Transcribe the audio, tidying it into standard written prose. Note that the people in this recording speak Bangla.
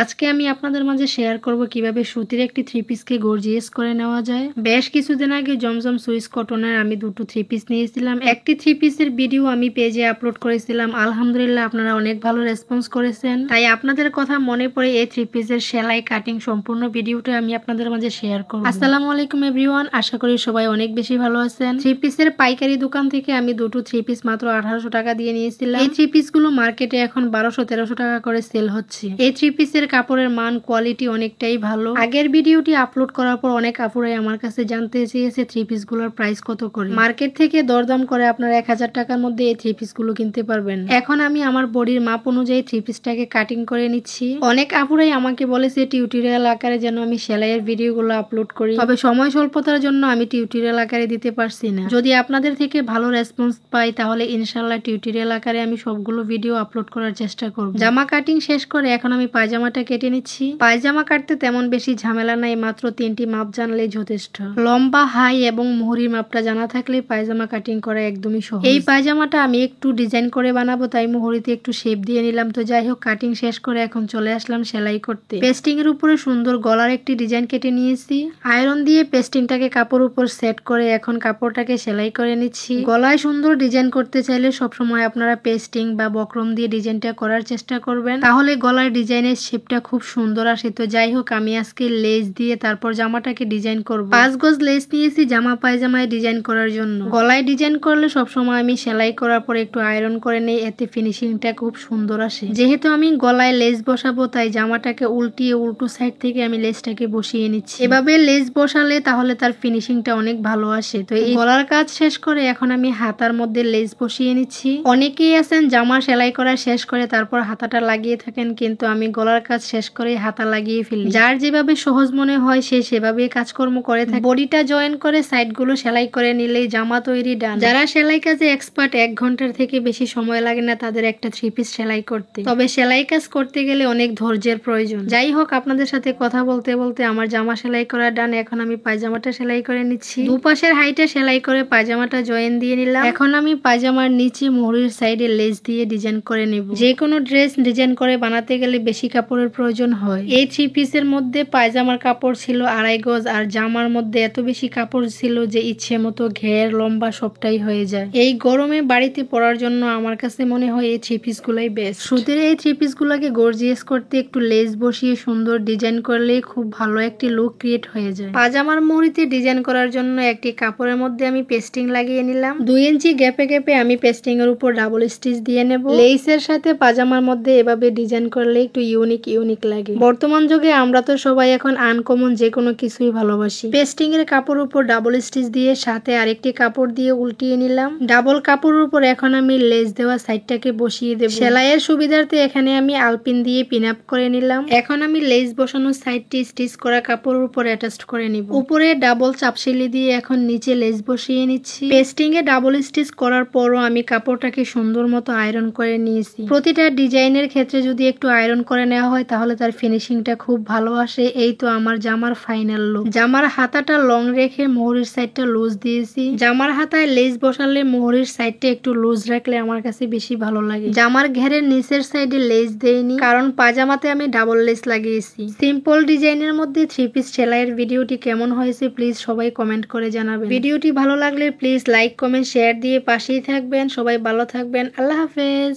আজকে আমি আপনাদের মাঝে শেয়ার করব কিভাবে সুতির একটি থ্রি পিসকে গর্জিয়াস করে নেওয়া যায়। বেশ কিছুদিন আগে জমজম সুইস কটনের আমি দুটো থ্রি পিস নিয়েছিলাম। একটি থ্রি পিসের ভিডিও আমি পেজে আপলোড করেছিলাম। আলহামদুলিল্লাহ আপনারা অনেক ভালো রেসপন্স করেছেন, তাই আপনাদের কথা মনে পড়ে এই থ্রি পিসের সেলাই কাটিং সম্পূর্ণ ভিডিওটা আমি আপনাদের মাঝে শেয়ার করব। আসসালামু আলাইকুম এভরিওয়ান, আশা করি সবাই অনেক বেশি ভালো আছেন। থ্রি পিসের পাইকারি দোকান থেকে আমি দুটো থ্রি পিস মাত্র 1800 টাকা দিয়ে নিয়েছিলাম। এই থ্রি পিস গুলো মার্কেটে এখন 1200-1300 টাকা করে সেল হচ্ছে। এই থ্রি পিসের কাপড়ের মান কোয়ালিটি অনেকটাই ভালো। আগের ভিডিওটি আপলোড করার পর অনেক আপুরাই আমার কাছে জানতে চেয়েছে থ্রি পিস গুলোর প্রাইস কত করে। মার্কেট থেকে দরদাম করে আপনারা 1000 টাকার মধ্যে এই থ্রি পিস গুলো কিনতে পারবেন। এখন আমি আমার বডির মাপ অনুযায়ী থ্রি পিসটাকে কাটিং করে নিচ্ছি। অনেক আপুরাই আমাকে বলেছে টিউটোরিয়াল আকারে যেন আমি সেলাইয়ের ভিডিও গুলো আপলোড করি, তবে সময় স্বল্পতার জন্য আমি টিউটোরিয়াল আকারে দিতে পারছি না। যদি আপনাদের থেকে ভালো রেসপন্স পাই তাহলে ইনশাল্লাহ টিউটোরিয়াল আকারে আমি সবগুলো ভিডিও আপলোড করার চেষ্টা করব। জামা কাটিং শেষ করে এখন আমি পায়জামাটা কেটে নিচ্ছি। পায়জামা কাটতে তেমন বেশি ঝামেলা নাই, মাত্র 3টি মাপ জানলেই যথেষ্ট। লম্বা, হাই এবং মুহুরির মাপটা জানা থাকলে পায়জামা কাটিং করা একদমই সহজ। এই পায়জামাটা আমি একটু ডিজাইন করে বানাবো, তাই মুহুরিতে একটু শেপ দিয়ে নিলাম। তো যাই হোক, কাটিং শেষ করে এখন চলে আসলাম সেলাই করতে। পেস্টিং এর উপরে সুন্দর গলার একটি ডিজাইন কেটে নিয়েছি। আয়রন দিয়ে পেস্টিংটাকে কাপড় উপর সেট করে এখন কাপড়টাকে সেলাই করে নিচ্ছি। গলায় সুন্দর ডিজাইন করতে চাইলে সবসময় আপনারা পেস্টিং বা বক্রম দিয়ে ডিজাইনটা করার চেষ্টা করবেন, তাহলে গলার ডিজাইনের শেপটা খুব সুন্দর আসে। তো যাই হোক, আমি আজকে লেস দিয়ে তারপর জামাটাকে ডিজাইন করব। 5 গজ লেস নিয়েছি জামা পায়জামায় ডিজাইন করার জন্য। গলায় ডিজাইন করলে সবসময় আমি সেলাই করার পর একটু আয়রন করে নেই, এতে ফিনিশিংটা খুব সুন্দর আসে। যেহেতু আমি গলায় লেস বসাবো তাই জামাটাকে উল্টিয়ে উল্টো সাইড থেকে আমি লেসটাকে বসিয়ে নিচ্ছি। এভাবে লেস বসালে তাহলে তার ফিনিশিংটা অনেক ভালো আসে। তো এই গলার কাজ শেষ করে এখন আমি হাতার মধ্যে লেস বসিয়ে নিচ্ছি। অনেকেই আছেন জামা সেলাই করা শেষ করে তারপর হাতাটা লাগিয়ে থাকেন, কিন্তু আমি গলার কাজ শেষ করে হাতা লাগিয়ে ফেলি। যার যেভাবে সহজ মনে হয় সে সেভাবে কাজকর্ম করে থাকে। বডিটা জয়েন করে সাইডগুলো সেলাই করে নিলেই জামা তৈরি ডান। যারা সেলাই কাজে এক্সপার্ট, 1 ঘন্টার থেকে বেশি সময় লাগে না তাদের একটা থ্রি পিস সেলাই করতে। তবে সেলাই কাজ করতে গেলে অনেক ধৈর্যের প্রয়োজন। যাই হোক, আপনাদের সাথে কথা বলতে বলতে আমার জামা সেলাই করা ডান। এখন আমি পায়জামাটা সেলাই করে নিচ্ছি। দুপাশের হাইটে সেলাই করে পায়জামাটা জয়েন দিয়ে নিলাম। এখন আমি পায়জামার নিচে মুহুরির সাইডে লেস দিয়ে ডিজাইন করে নেব। যে কোনো ড্রেস ডিজাইন করে বানাতে গেলে বেশি কাপড়ের প্রয়োজন হয়। এই থ্রি পিসের মধ্যে পায়জামার কাপড় ছিল 2.5 গজ, আর জামার মধ্যে এত বেশি কাপড় ছিল যে ইচ্ছে মতো ঘের লম্বা সবটাই হয়ে যায়। এই গরমে বাড়িতে পরার জন্য আমার কাছে মনে হয় এই থ্রি পিস গুলাই বেস্ট। সুতির এই থ্রি পিস গুলাকে গর্জিয়াস করতে একটু লেস বসিয়ে সুন্দর ডিজাইন করলে খুব ভালো একটি লুক ক্রিয়েট হয়ে যায়। পাজামার মুহুরিতে ডিজাইন করার জন্য একটি কাপড়ের মধ্যে আমি পেস্টিং লাগিয়ে নিলাম। 2 ইঞ্চি গ্যাপে গ্যাপে আমি পেস্টিং এর উপর ডাবল স্টিচ দিয়ে নেব। লেসের সাথে পাজামার মধ্যে এভাবে ডিজাইন করলে একটু ইউনিক লাগে। বর্তমান যুগে আমরা তো সবাই এখন আনকমন যে কোনো কিছুই ভালোবাসি। পেস্টিং এর কাপড় উপর ডাবল স্টিচ দিয়ে সাথে আরেকটি কাপড় দিয়ে উল্টিয়ে নিলাম। ডাবল কাপড়ের উপর এখন আমি লেস দেওয়া সাইডটাকে বসিয়ে দেব। সেলাইয়ের সুবিধার্থে এখানে আমি আলপিন দিয়ে পিন আপ করে নিলাম। এখন আমি লেস বসানো সাইডটি স্টিচ করা কাপড়ের উপর অ্যাটাচ করে নিব। উপরে ডাবল চাপশিলি দিয়ে এখন নিচে লেস বসিয়ে নিচ্ছি। পেস্টিং এ ডাবল স্টিচ করার পরও আমি কাপড়টাকে সুন্দর মতো আয়রন করে নিয়েছি। প্রতিটা ডিজাইনের ক্ষেত্রে যদি একটু আয়রন করে নেওয়া হয় তাহলে তার ফিনিশিংটা খুব ভালো আসে। এই তো আমার জামার ফাইনাল লুক। জামার হাতাটা লং রেখে মুহুরির সাইডটা লুজ দিয়েছি। জামার হাতায় লেস বসালে মুহুরির সাইডটা একটু লুজ রাখলে আমার কাছে বেশি ভালো লাগে। জামার ঘেরের নিচের সাইডে লেস দেইনি, কারণ পাজামাতে আমি ডাবল লেস লাগিয়েছি। সিম্পল ডিজাইনের মধ্যে থ্রি পিস সেলাইয়ের ভিডিওটি কেমন হয়েছে প্লিজ সবাই কমেন্ট করে জানাবেন। ভিডিওটি ভালো লাগলে প্লিজ লাইক, কমেন্ট, শেয়ার দিয়ে পাশেই থাকবেন। সবাই ভালো থাকবেন। আল্লাহ হাফেজ।